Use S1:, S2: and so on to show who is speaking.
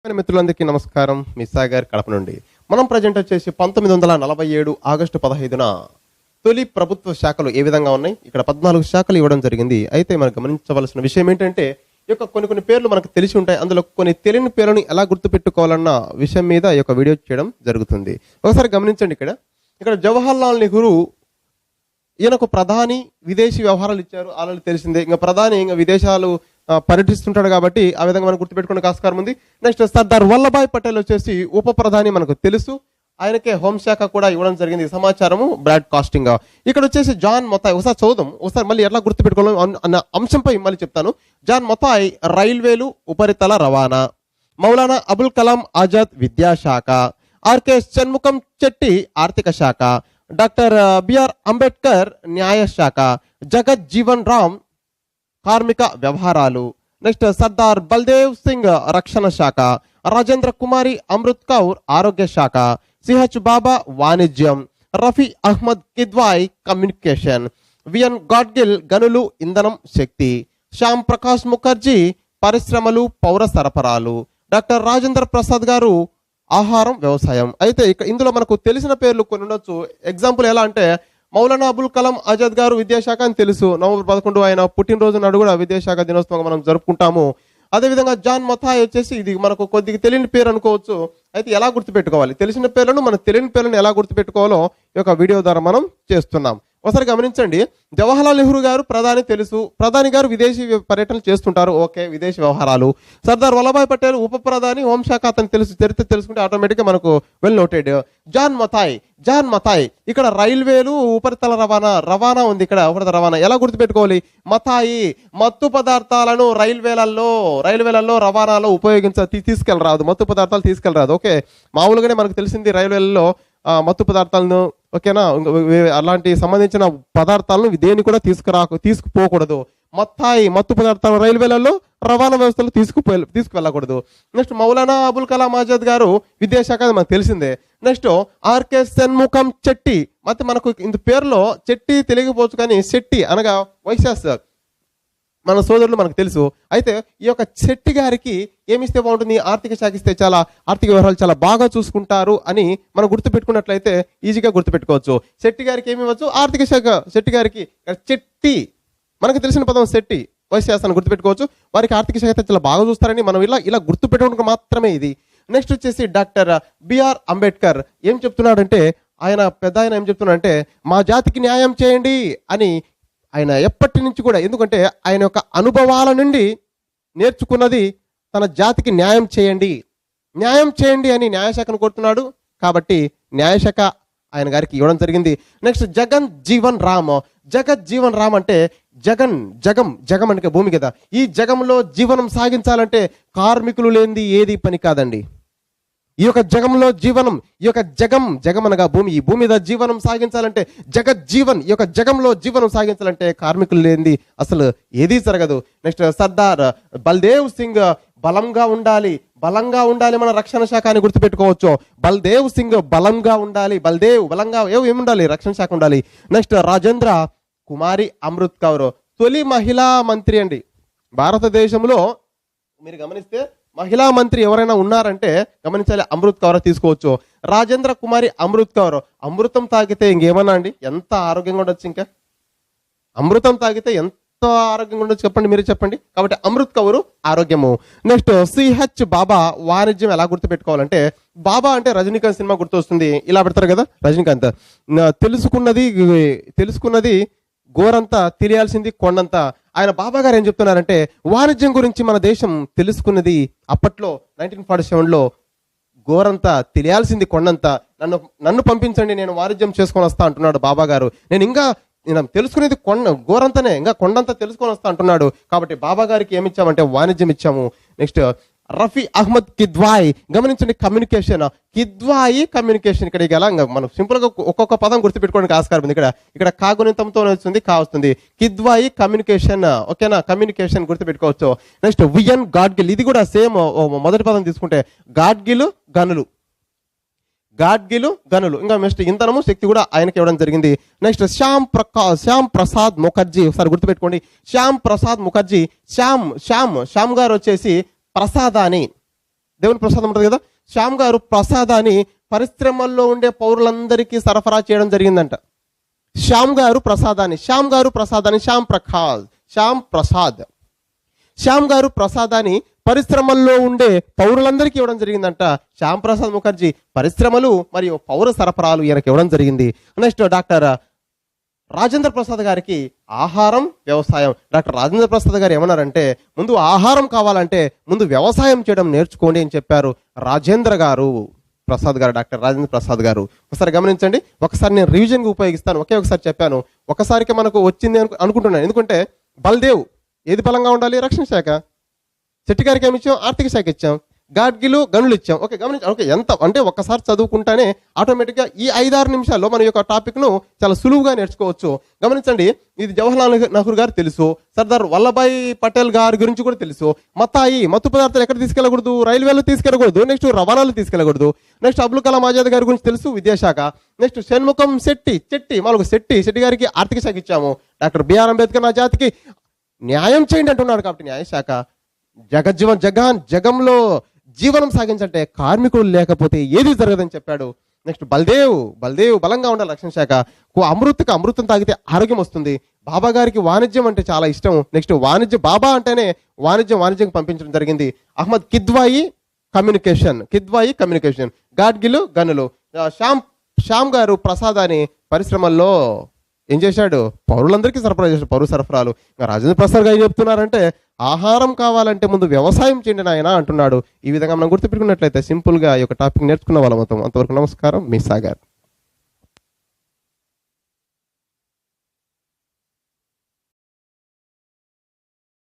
S1: మిత్రులందరికీ నమస్కారం. మీ సాగర్ కడప నుండి మనం ప్రజెంట్ వచ్చేసి 1947 ఆగస్టు 15న తొలి ప్రభుత్వ శాఖలు ఏ విధంగా ఉన్నాయి, ఇక్కడ 14 శాఖలు ఇవ్వడం జరిగింది. అయితే మనం గమనించవలసిన విషయం ఏంటంటే ఈ యొక్క కొన్ని పేర్లు మనకు తెలిసి ఉంటాయి, అందులో కొన్ని తెలియని పేర్లను ఎలా గుర్తుపెట్టుకోవాలన్న విషయం మీద ఈ యొక్క వీడియో చేయడం జరుగుతుంది. ఒకసారి గమనించండి. ఇక్కడ జవహర్లాల్ నెహ్రూ ఈయనకు ప్రధాని విదేశీ వ్యవహారాలు ఇచ్చారు, ఆల్రెడీ తెలిసిందే. ఇంకా ప్రధాని ఇంకా విదేశాలు పర్యటిస్తుంటాడు కాబట్టి ఆ విధంగా మనం గుర్తుపెట్టుకునే ఆస్కారం ఉంది. నెక్స్ట్ సర్దార్ వల్లభాయ్ పటేల్ వచ్చేసి ఉప ప్రధాని మనకు తెలుసు, ఆయనకే హోంశాఖ కూడా ఇవ్వడం జరిగింది సమాచారము బ్రాడ్కాస్టింగ్. ఇక్కడ వచ్చేసి జాన్ మొతాయ్, ఒకసారి చదువుదాం, ఒకసారి మళ్ళీ ఎట్లా గుర్తుపెట్టుకోవాలి అన్న అంశంపై మళ్ళీ చెప్తాను. జాన్ మొతాయ్ రైల్వేలు ఉపరితల రవాణా, మౌలానా అబుల్ కలాం ఆజాద్ విద్యాశాఖ, ఆర్కే షణ్ముఖం చెట్టి ఆర్థిక శాఖ, డాక్టర్ బిఆర్ అంబేద్కర్ న్యాయశాఖ, జగత్ జీవన్ రామ్ కార్మిక వ్యవహారాలు, నెక్స్ట్ సర్దార్ బల్దేవ్ సింగ్ రక్షణ శాఖ, రాజేంద్ర కుమారి అమృత్ కౌర్ ఆరోగ్య శాఖ, సిహెచ్ బాబా వాణిజ్యం, రఫీ అహ్మద్ కిద్వాయ్ కమ్యూనికేషన్, విఎన్ గాడ్గిల్ గనులు ఇంధనం శక్తి, శ్యామ్ ప్రకాష్ ముఖర్జీ పరిశ్రమలు పౌర సరఫరాలు, డాక్టర్ రాజేంద్ర ప్రసాద్ గారు ఆహారం వ్యవసాయం. అయితే ఇందులో మనకు తెలిసిన పేర్లు కొన్ని ఉండొచ్చు. ఎగ్జాంపుల్ ఎలా అంటే మౌలానా అబుల్ కలాం ఆజాద్ గారు విద్యాశాఖ అని తెలుసు, నవంబర్ 11 ఆయన పుట్టినరోజు నాడు కూడా విద్యాశాఖ దినోత్సవంగా మనం జరుపుకుంటాము. అదేవిధంగా జాన్ మొతాయ్ వచ్చేసి ఇది మనకు కొద్దిగా తెలియని పేరు అనుకోవచ్చు. అయితే ఎలా గుర్తుపెట్టుకోవాలి, తెలిసిన పేర్లను మన తెలియని పేర్లను ఎలా గుర్తుపెట్టుకోవాలో ఈ యొక్క వీడియో ద్వారా మనం చేస్తున్నాం. ఒకసారి గమనించండి. జవహర్లాల్ నెహ్రూ గారు ప్రధాని తెలుసు, ప్రధాని గారు విదేశీ పర్యటనలు చేస్తుంటారు, ఓకే, విదేశీ వ్యవహారాలు. సర్దార్ వల్లభాయ్ పటేల్ ఉప ప్రధాని హోంశాఖ అతను తెలుసు, చరిత్ర తెలుసుకుంటే ఆటోమేటిక్గా మనకు వెల్ నోటెడ్. జాన్ మతాయ్ ఇక్కడ రైల్వేలు ఉపరితల రవాణా ఉంది. ఇక్కడ ఉపరితల రవాణా ఎలా గుర్తుపెట్టుకోవాలి, మతాయి మత్తు పదార్థాలను రైల్వేలలో రవాణాలో తీసుకెళ్ళరాదు, మత్తు పదార్థాలు తీసుకెళ్ళరాదు. ఓకే, మామూలుగానే మనకు తెలిసింది రైల్వేలలో మత్తు పదార్థాలను, ఓకేనా, అలాంటి సంబంధించిన పదార్థాలను దేన్ని కూడా తీసుకుపోకూడదు. మత్తు పదార్థాలు రైల్వేలలో రవాణా వ్యవస్థలో తీసుకువెళ్ళకూడదు. నెక్స్ట్ మౌలానా అబుల్ కలాం ఆజాద్ గారు విద్యాశాఖ మనకు తెలిసిందే. నెక్స్ట్ ఆర్కే షణ్ముఖం చెట్టి, ಮತ್ತೆ మనకు ఇంత పేరులో చెట్టి తెలియకపోవచ్చు కానీ శెట్టి అనగా వైశ్యాస్ మన సోదరులు మనకు తెలుసు. అయితే ఈ యొక్క శెట్టి గారికి ఏమిస్తే బాగుంటుంది, ఆర్థిక శాఖ ఇస్తే చాలా ఆర్థిక వ్యవహారాలు చాలా బాగా చూసుకుంటారు అని మనం గుర్తుపెట్టుకున్నట్లయితే ఈజీగా గుర్తుపెట్టుకోవచ్చు. శెట్టి గారికి ఏమి ఇవ్వచ్చు, ఆర్థిక శాఖ. శెట్టి గారికి చెట్టి మనకు తెలిసిన పదం శెట్టి, వైశ్యాసాన్ని గుర్తుపెట్టుకోవచ్చు. వారికి ఆర్థిక శాఖ చాలా బాగా చూస్తారని మనం ఇలా గుర్తుపెట్టుకోవడానికి మాత్రమే ఇది. నెక్స్ట్ వచ్చేసి డాక్టర్ బిఆర్ అంబేద్కర్ ఏం చెప్తున్నాడంటే, ఆయన ఏం చెప్తున్నాడంటే మా జాతికి న్యాయం చేయండి అని ఆయన ఎప్పటి నుంచి కూడా, ఎందుకంటే ఆయన యొక్క అనుభవాల నుండి నేర్చుకున్నది తన జాతికి న్యాయం చేయండి అని న్యాయశాఖను కోరుతున్నాడు. కాబట్టి న్యాయశాఖ ఆయన గారికి ఇవ్వడం జరిగింది. నెక్స్ట్ జగత్ జీవన్ రామ్ అంటే జగం అంటే భూమి కదా. ఈ జగంలో జీవనం సాగించాలంటే కార్మికులు లేనిది ఏది పని కాదండి. ఈ యొక్క జగంలో జీవనం, ఈ యొక్క జగం అనగా భూమి, ఈ భూమి మీద జీవనం సాగించాలంటే ఈ యొక్క జగంలో జీవనం సాగించాలంటే కార్మికులు లేనిది అసలు ఏదీ జరగదు. నెక్స్ట్ సర్దార్ బల్దేవ్ సింగ్ బలంగా ఉండాలి మన రక్షణ శాఖ అని గుర్తుపెట్టుకోవచ్చు. బల్దేవ్ సింగ్ బలంగా ఉండాలి, బలంగా ఏముండాలి, రక్షణ శాఖ ఉండాలి. నెక్స్ట్ రాజేంద్ర కుమారి అమృత్ కౌర్ తొలి మహిళా మంత్రి అండి. భారతదేశంలో మీరు గమనిస్తే మహిళా మంత్రి ఎవరైనా ఉన్నారంటే గమనించాలి, అమృత్ కౌర్ తీసుకోవచ్చు. రాజేంద్ర కుమారి అమృత్ కౌర్ అమృతం తాగితే ఇంకేమన్నా అండి, ఎంత ఆరోగ్యంగా ఉండొచ్చు, ఇంకా అమృతం తాగితే ఎంత ఆరోగ్యంగా ఉండొచ్చు చెప్పండి, మీరు చెప్పండి. కాబట్టి అమృత్ కౌర్ ఆరోగ్యము. నెక్స్ట్ సిహెచ్ బాబా వాణిజ్యం ఎలా గుర్తుపెట్టుకోవాలంటే, బాబా అంటే రజనీకాంత్ సినిమా గుర్తొస్తుంది, ఇలా పెడతారు కదా రజనీకాంత్. తెలుసుకున్నది గోరంతా తెలియాల్సింది కొండంతా. ఆయన బాబా గారు ఏం చెప్తున్నారంటే వాణిజ్యం గురించి మన దేశం తెలుసుకున్నది అప్పట్లో 1947లో గోరంతా తెలియాల్సింది కొండంతా. నన్ను పంపించండి, నేను వాణిజ్యం చేసుకొని వస్తా అంటున్నాడు బాబా గారు. నేను తెలుసుకునేది గోరంతనే, ఇంకా కొండంతా తెలుసుకొని వస్తా అంటున్నాడు. కాబట్టి బాబా గారికి ఏమిచ్చామంటే వాణిజ్యం ఇచ్చాము. నెక్స్ట్ రఫీ అహ్మద్ కిద్వాయ్, గమనించండి, కమ్యూనికేషన్. ఇక్కడ ఇలా మనం సింపుల్ గా ఒక్కొక్క పదం గుర్తుపెట్టుకోవడానికి ఆస్కారం ఉంది. ఇక్కడ కాగుణితంతో వస్తుంది, వస్తుంది. కిద్వాయి కమ్యూనికేషన్, ఓకేనా, కమ్యూనికేషన్ గుర్తుపెట్టుకోవచ్చు. నెక్స్ట్ విఎన్ గాడ్గిల్, ఇది కూడా సేమ్ మొదటి పదం తీసుకుంటే గాడ్గిలు గనులు, ఇంకా నెక్స్ట్ ఇంధనము శక్తి కూడా ఆయనకి ఇవ్వడం జరిగింది. నెక్స్ట్ శ్యామ్ ప్రసాద్ ముఖర్జీ, ఒకసారి గుర్తుపెట్టుకోండి, శ్యామ్ ప్రసాద్ ముఖర్జీ. శ్యామ్ గారు వచ్చేసి ప్రసాదాని దేవుని ప్రసాదం ఉంటుంది కదా. శ్యామ్ గారు ప్రసాదాన్ని పరిశ్రమల్లో ఉండే పౌరులందరికీ సరఫరా చేయడం జరిగిందంట. శ్యామ్ గారు ప్రసాద్, శ్యామ్ గారు ప్రసాదాన్ని పరిశ్రమల్లో ఉండే పౌరులందరికీ ఇవ్వడం జరిగిందంట. శ్యామ్ ప్రసాద్ ముఖర్జీ పరిశ్రమలు మరియు పౌర సరఫరాలు ఈయనకి ఇవ్వడం జరిగింది. నెక్స్ట్ డాక్టర్ రాజేంద్ర ప్రసాద్ గారికి ఆహారం, వ్యవసాయం. డాక్టర్ రాజేంద్ర ప్రసాద్ గారు ఏమన్నారంటే, ముందు ఆహారం కావాలంటే ముందు వ్యవసాయం చేయడం నేర్చుకోండి అని చెప్పారు రాజేంద్ర గారు ప్రసాద్ గారు, డాక్టర్ రాజేంద్ర ప్రసాద్ గారు. ఒకసారి గమనించండి, ఒకసారి నేను రివిజన్గా ఉపయోగిస్తాను. ఒకసారి చెప్పాను, ఒకసారికి మనకు వచ్చింది అనుకుంటున్నాను. ఎందుకంటే బల్దేవ్ ఏది బలంగా ఉండాలి? రక్షణ శాఖ. శెట్టి గారికి ఏమి ఇచ్చాం? ఆర్థిక శాఖ ఇచ్చాం. గాడ్గిలు గనులు ఇచ్చాం. ఓకే, గమనించాం. ఓకే, ఎంత అంటే ఒక్కసారి చదువుకుంటానే ఆటోమేటిక్గా ఈ 5-6 నిమిషాల్లో మన యొక్క టాపిక్ను చాలా సులువుగా నేర్చుకోవచ్చు. గమనించండి, ఇది జవహర్లాల్ నెహ్రూ గారు తెలుసు, సర్దార్ వల్లభాయ్ పటేల్ గారి గురించి కూడా తెలుసు. మత్తు పదార్థాలు ఎక్కడ తీసుకెళ్ళకూడదు? రైల్వేలో తీసుకెళ్ళకూడదు. నెక్స్ట్ రవాణాలు తీసుకెళ్ళకూడదు. నెక్స్ట్ అబ్దుల్ కలాం ఆజాద్ గారి గురించి తెలుసు, విద్యాశాఖ. నెక్స్ట్ షణ్ముఖం శెట్టి గారికి ఆర్థిక శాఖ ఇచ్చాము. డాక్టర్ బిఆర్ అంబేద్కర్ నా జాతికి న్యాయం చేయండి అంటున్నాడు కాబట్టి న్యాయశాఖ. జగంలో జీవనం సాగించంటే కార్మికులు లేకపోతే ఏది జరగదని చెప్పాడు. నెక్స్ట్ బల్దేవ్ బలంగా ఉండాలి, రక్షణ శాఖ. అమృతం తాగితే ఆరోగ్యం వస్తుంది. బాబా గారికి వాణిజ్యం అంటే చాలా ఇష్టం. నెక్స్ట్ బాబా అంటేనే వాణిజ్యం పంపించడం జరిగింది. అహ్మద్ కిద్వాయి కమ్యూనికేషన్. గాడ్గిలు గనులు. శ్యామ్ గారు ప్రసాదాన్ని పరిశ్రమల్లో ఏం చేశాడు? పౌరులందరికీ సరఫరా చేశాడు, పౌర సరఫరాలు. రాజేంద్ర ప్రసాద్ గారు చెప్తున్నారంటే ఆహారం కావాలంటే ముందు వ్యవసాయం చేయండి నాయన అంటున్నాడు. ఈ విధంగా మనం గుర్తుపెట్టుకున్నట్లయితే సింపుల్గా ఈ యొక్క టాపిక్ నేర్చుకున్న వాళ్ళం అవుతాం. అంతవరకు నమస్కారం, మీ సాగర్.